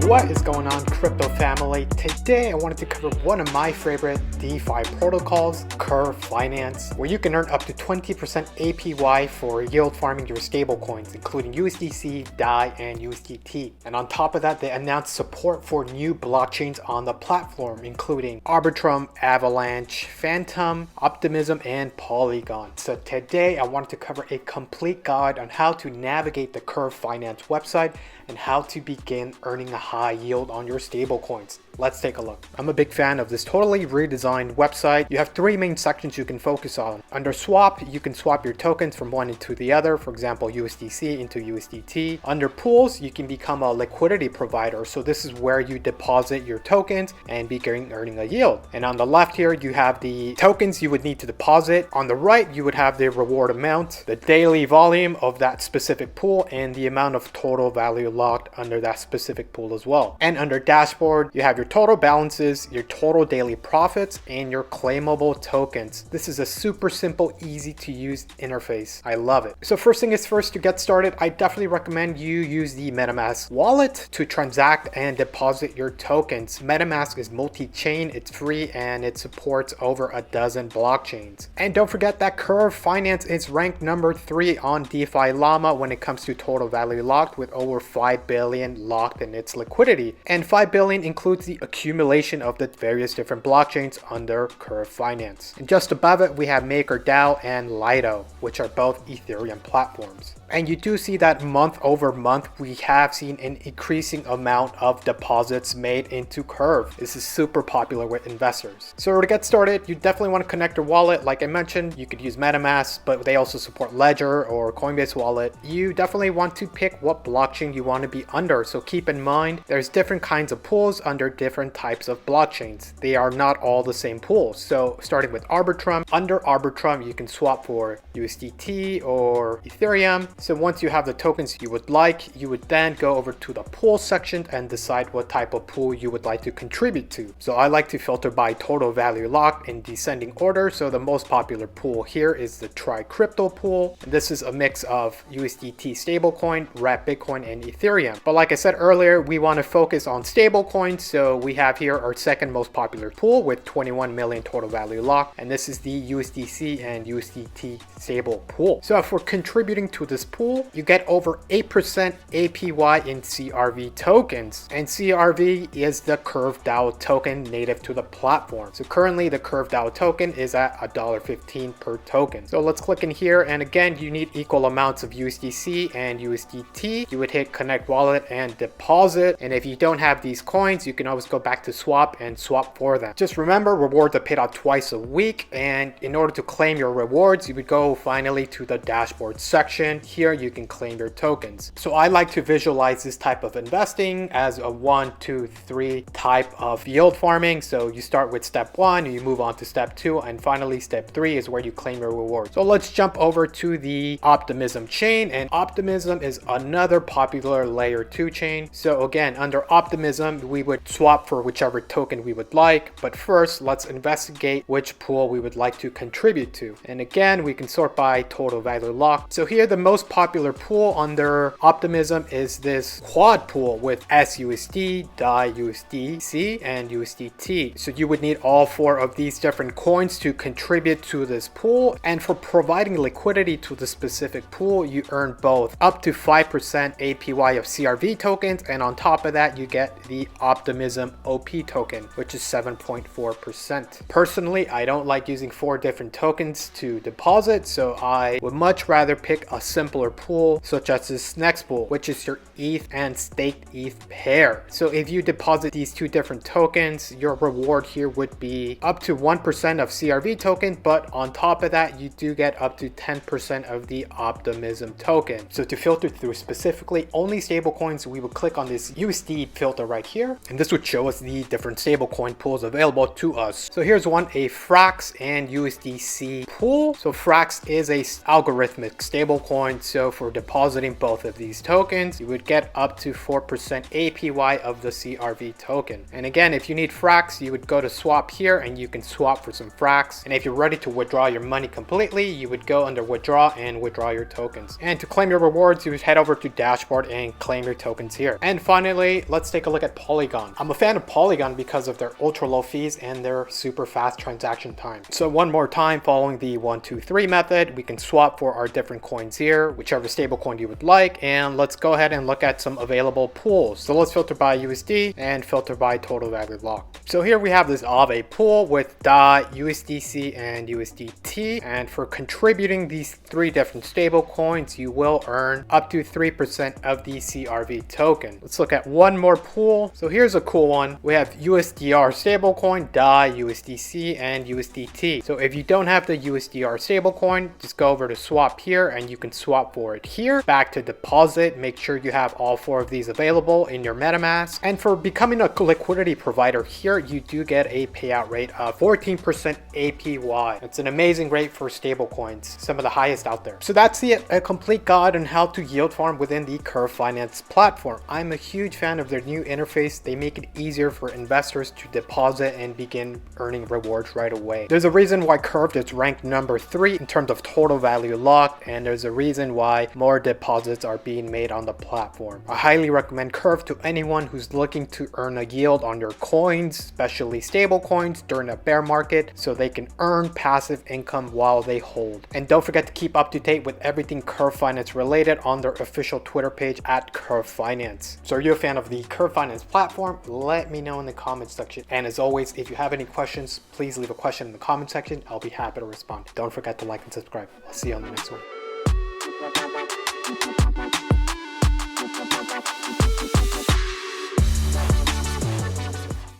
What is going on, crypto family? Today I wanted to cover one of my favorite DeFi protocols, Curve Finance, where you can earn up to 20% APY for yield farming your stablecoins, including USDC, DAI, and USDT. And on top of that, they announced support for new blockchains on the platform, including Arbitrum, Avalanche, Phantom, Optimism, and Polygon. So today I wanted to cover a complete guide on how to navigate the Curve Finance website and how to begin earning a high yield on your stablecoins. Let's take a look. I'm a big fan of this totally redesigned website. You have three main sections you can focus on. Under swap, you can swap your tokens from one into the other, for example, USDC into USDT. Under pools, you can become a liquidity provider. So this is where you deposit your tokens and begin earning a yield. And on the left here, you have the tokens you would need to deposit. On the right, you would have the reward amount, the daily volume of that specific pool, and the amount of total value locked under that specific pool as well. And under dashboard, you have your total balances, your total daily profits, and your claimable tokens. This is a super simple, easy to use interface. I love it. So first thing is first, to get started, I definitely recommend you use the Metamask wallet to transact and deposit your tokens. Metamask is multi-chain, it's free, and it supports over a dozen blockchains. And don't forget that Curve Finance is ranked number 3 on DeFi Llama when it comes to total value locked, with over 5 billion locked in its liquidity. And 5 billion includes the accumulation of the various different blockchains under Curve Finance. And just above it, we have MakerDAO and Lido, which are both Ethereum platforms. And you do see that month over month, we have seen an increasing amount of deposits made into Curve. This is super popular with investors. So to get started, you definitely want to connect your wallet. Like I mentioned, you could use MetaMask, but they also support Ledger or Coinbase wallet. You definitely want to pick what blockchain you want to be under. So keep in mind, there's different kinds of pools under different types of blockchains. They are not all the same pools. So starting with Arbitrum, under Arbitrum, you can swap for USDT or Ethereum. So once you have the tokens you would like, you would then go over to the pool section and decide what type of pool you would like to contribute to. So I like to filter by total value locked in descending order. So the most popular pool here is the Try Crypto pool. And this is a mix of USDT stablecoin, Wrap Bitcoin, and Ethereum. But like I said earlier, we want to focus on stablecoins. So we have here our second most popular pool with 21 million total value locked. And this is the USDC and USDT stable pool. So if we're contributing to this pool, you get over 8% APY in CRV tokens. And CRV is the Curve DAO token native to the platform. So currently the Curve DAO token is at $1.15 per token. So let's click in here. And again, you need equal amounts of USDC and USDT. You would hit connect wallet and deposit. And if you don't have these coins, you can always go back to swap and swap for them. Just remember, rewards are paid out twice a week. And in order to claim your rewards, you would go finally to the dashboard section. Here you can claim your tokens. So I like to visualize this type of investing as a 1, 2, 3 type of yield farming. So you start with step 1, you move on to step 2, and finally step 3 is where you claim your rewards. So let's jump over to the Optimism chain, and Optimism is another popular layer 2 chain. So again, under Optimism, we would swap for whichever token we would like. But first, let's investigate which pool we would like to contribute to. And again, we can sort by total value locked. So here, the most popular pool under Optimism is this quad pool with SUSD, DAI, USDC, and USDT. So you would need all 4 of these different coins to contribute to this pool. And for providing liquidity to the specific pool, you earn both up to 5% APY of CRV tokens, and on top of that, you get the Optimism OP token, which is 7.4%. Personally, I don't like using 4 different tokens to deposit, so I would much rather pick a simpler pool, such as this next pool, which is your ETH and staked ETH pair. So if you deposit these 2 different tokens, your reward here would be up to 1% of CRV token, but on top of that, you do get up to 10% of the Optimism token. So to filter through specifically only stablecoins, we would click on this USD filter right here, and this would show us the different stablecoin pools available to us. So here's one, a Frax and USDC pool. So Frax is a algorithmic stablecoin. So for depositing both of these tokens, you would get up to 4% APY of the CRV token. And again, if you need Frax, you would go to swap here and you can swap for some Frax. And if you're ready to withdraw your money completely, you would go under withdraw and withdraw your tokens. And to claim your rewards, you would head over to dashboard and claim your tokens here. And finally, let's take a look at Polygon. I'm a fan of Polygon because of their ultra low fees and their super fast transaction time. So one more time, following the 1, 2, 3 method, we can swap for our different coins here, whichever stable coin you would like. And let's go ahead and look at some available pools. So let's filter by USD and filter by total value locked. So here we have this Aave pool with DAI, USDC, and USDT. And for contributing these 3 different stable coins, you will earn up to 3% of the CRV token. Let's look at one more pool. So here's a cool one. We have USDR stablecoin, DAI, USDC, and USDT. So if you don't have the USDR stablecoin, just go over to swap here and you can swap for it here. Back to deposit, make sure you have all 4 of these available in your Metamask. And for becoming a liquidity provider here, you do get a payout rate of 14% APY. It's an amazing rate for stablecoins, some of the highest out there. So that's a complete guide on how to yield farm within the Curve Finance platform. I'm a huge fan of their new interface. They make it easier for investors to deposit and begin earning rewards right away. There's a reason why Curve is ranked number 3 in terms of total value locked, and there's a reason why more deposits are being made on the platform. I highly recommend Curve to anyone who's looking to earn a yield on their coins, especially stable coins during a bear market, so they can earn passive income while they hold. And don't forget to keep up to date with everything Curve Finance related on their official Twitter page at Curve Finance. So are you a fan of the Curve Finance platform? Let me know in the comment section. And as always, if you have any questions, please leave a question in the comment section. I'll be happy to respond. Don't forget to like and subscribe. I'll see you on the next one.